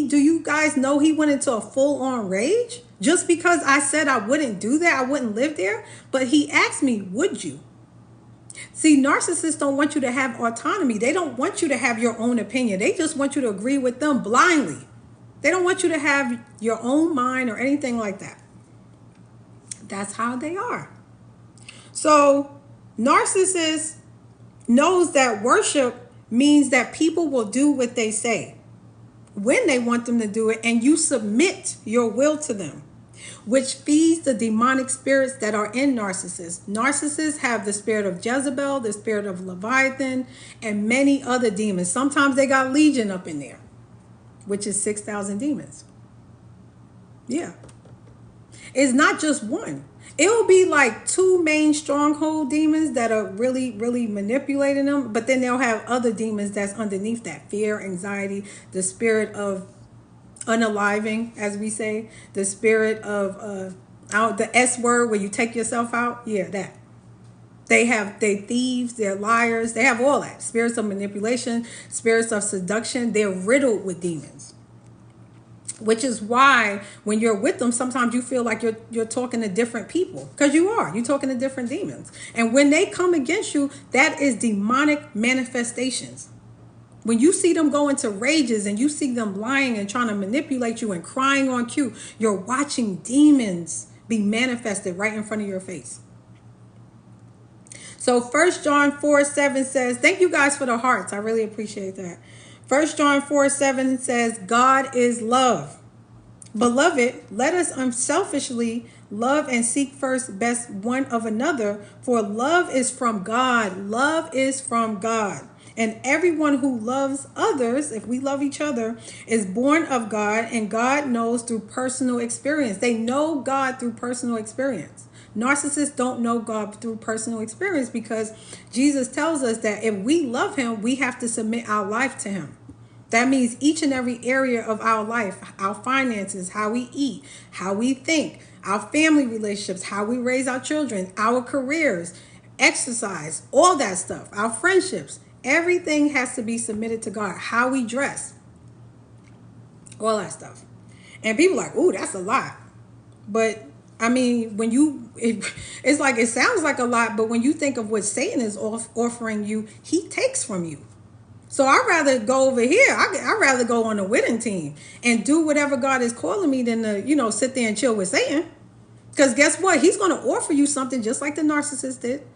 Do you guys know he went into a full-on rage? Just because I said I wouldn't do that, I wouldn't live there. But he asked me, would you? See, narcissists don't want you to have autonomy. They don't want you to have your own opinion. They just want you to agree with them blindly. They don't want you to have your own mind or anything like that. That's how they are. So, narcissist knows that worship means that people will do what they say when they want them to do it, and you submit your will to them, which feeds the demonic spirits that are in narcissists. Narcissists have the spirit of Jezebel, the spirit of Leviathan, and many other demons. Sometimes they got Legion up in there, which is 6,000 demons. Yeah. It's not just one. It will be like two main stronghold demons that are really, really manipulating them. But then they'll have other demons that's underneath that. Fear, anxiety, the spirit of unaliving, as we say. The spirit of the S word where you take yourself out. Yeah, that. They thieves, they're liars. They have all that. Spirits of manipulation, spirits of seduction. They're riddled with demons. Which is why when you're with them, sometimes you feel like you're talking to different people. Because you are. You're talking to different demons. And when they come against you, that is demonic manifestations. When you see them go into rages and you see them lying and trying to manipulate you and crying on cue, you're watching demons be manifested right in front of your face. So 1 John 4:7 says, thank you guys for the hearts. I really appreciate that. 1 John 4:7 says, God is love. Beloved, let us unselfishly love and seek first best one of another, for love is from God. Love is from God. And everyone who loves others, if we love each other, is born of God, and God knows through personal experience. They know God through personal experience. Narcissists don't know God through personal experience because Jesus tells us that if we love him, we have to submit our life to him. That means each and every area of our life, our finances, how we eat, how we think, our family relationships, how we raise our children, our careers, exercise, all that stuff, our friendships, everything has to be submitted to God. How we dress, all that stuff. And people are like, ooh, that's a lot. But I mean, when it's like, it sounds like a lot, but when you think of what Satan is offering you, he takes from you. So I'd rather go over here. I'd rather go on the winning team and do whatever God is calling me than to, sit there and chill with Satan. Because guess what? He's going to offer you something just like the narcissist did.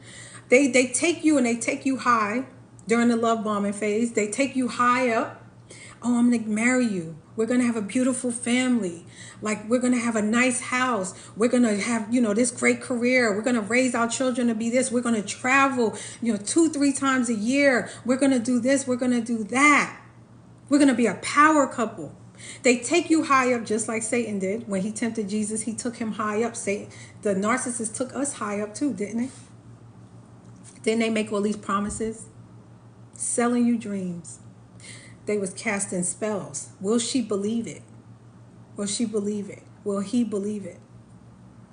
They take you and they take you high during the love bombing phase. They take you high up. Oh, I'm going to marry you. We're going to have a beautiful family. Like, we're going to have a nice house. We're going to have, this great career. We're going to raise our children to be this. We're going to travel, 2-3 times a year. We're going to do this. We're going to do that. We're going to be a power couple. They take you high up just like Satan did. When he tempted Jesus, he took him high up. The narcissist took us high up too, didn't they? Didn't they make all these promises? Selling you dreams. They was casting spells. Will she believe it? Will she believe it? Will he believe it?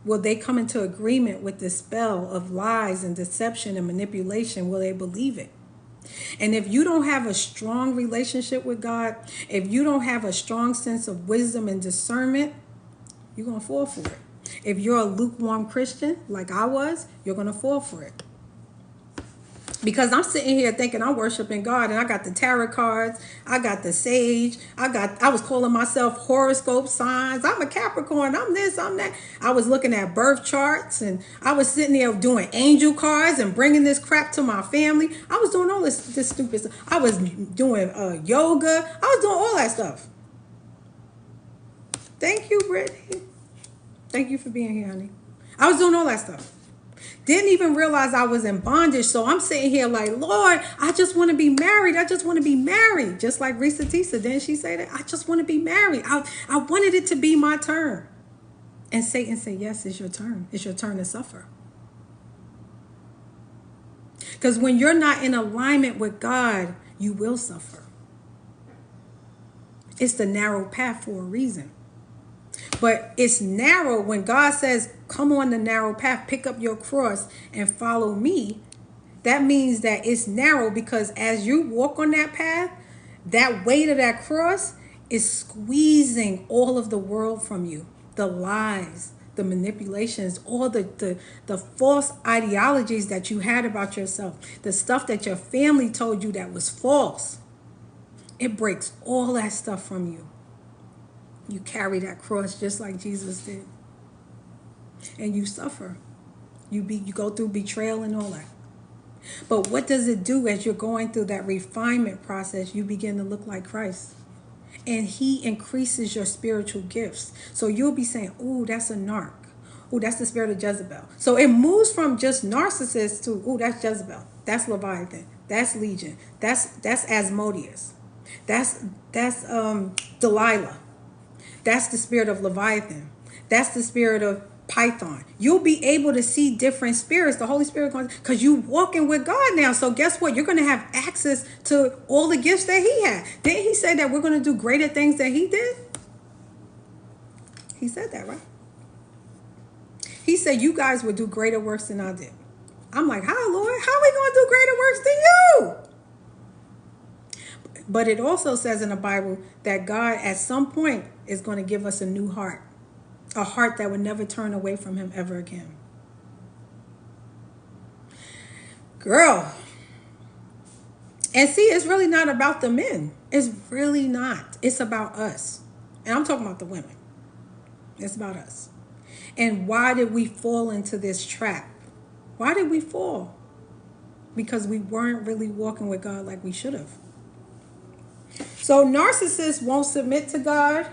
Will they come into agreement with the spell of lies and deception and manipulation? Will they believe it? And if you don't have a strong relationship with God, if you don't have a strong sense of wisdom and discernment, you're going to fall for it. If you're a lukewarm Christian, like I was, you're going to fall for it. Because I'm sitting here thinking I'm worshiping God, and I got the tarot cards, I got the sage, I was calling myself horoscope signs. I'm a Capricorn, I'm this, I'm that. I was looking at birth charts, and I was sitting there doing angel cards and bringing this crap to my family. I was doing all this stupid stuff. I was doing yoga. I was doing all that stuff. Thank you, Brittany. Thank you for being here, honey. I was doing all that stuff. Didn't even realize I was in bondage. So I'm sitting here like, Lord, I just want to be married. I just want to be married. Just like Risa Tisa. Didn't she say that? I just want to be married. I wanted it to be my turn. And Satan said, yes, it's your turn. It's your turn to suffer. Because when you're not in alignment with God, you will suffer. It's the narrow path for a reason. But it's narrow when God says, come on the narrow path, pick up your cross and follow me. That means that it's narrow because as you walk on that path, that weight of that cross, is squeezing all of the world from you. The lies, the manipulations, all the false ideologies that you had about yourself, the stuff that your family told you that was false. It breaks all that stuff from you. You carry that cross just like Jesus did. And you suffer. You go through betrayal and all that. But what does it do as you're going through that refinement process? You begin to look like Christ. And he increases your spiritual gifts. So you'll be saying, ooh, that's a narc. Ooh, that's the spirit of Jezebel. So it moves from just narcissist to, ooh, that's Jezebel. That's Leviathan. That's Legion. That's Asmodeus. That's Delilah. That's the spirit of Leviathan. That's the spirit of Python. You'll be able to see different spirits. The Holy Spirit going, because you walking with God now. So guess what? You're going to have access to all the gifts that he had. Didn't he say that we're going to do greater things than he did? He said that, right? He said you guys would do greater works than I did. I'm like, how, Lord? How are we going to do greater works than you? But it also says in the Bible that God at some point is going to give us a new heart. A heart that would never turn away from him ever again. Girl. And see, it's really not about the men. It's really not. It's about us. And I'm talking about the women. It's about us. And why did we fall into this trap? Why did we fall? Because we weren't really walking with God like we should have. So narcissists won't submit to God.